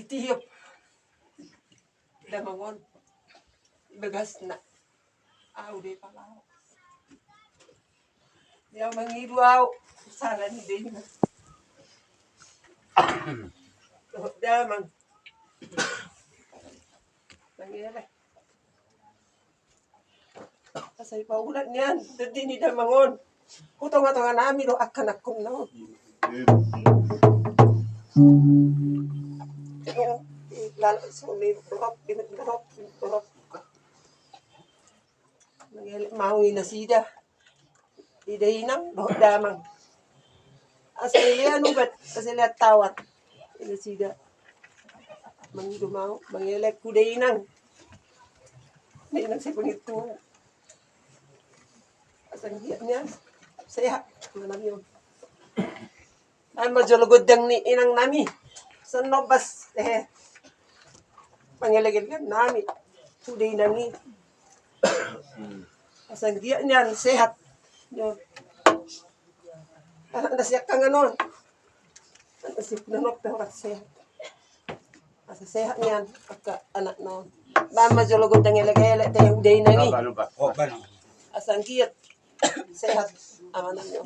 Itiyop. Damangon. Begas na. Aw, di pala. Yang mangiruaw. Sana ni din. Damang. Nangyari. Kasay paulan yan. Dadi ni Damangon. Kutong nga namin o akanak kong na. Lalo sa may turok. Nangyari. Maui na sida. Idahinang. Damang. Asalihan ugat. Asalihan tawat. Ina sida. Mangirumaw. Mangyalek kudahinang. Hindi nang siya pangito. Asang hiyan niya. Saya. Manam yun. Ay majulugod ang ni inang nami. Sa nobas. Pangyalagin ka nami. Kuday nami. Asang hiyan niyan. Sehat. Yun. Nasiyak ka nga nun. Nasiyak na nok. Pero sehat. Asa sehat niyan. Pagka anak nun. Baan majulugod ang ilagay. Tayo uday nami. Asang hiyan. Sehat. Amanan niyo.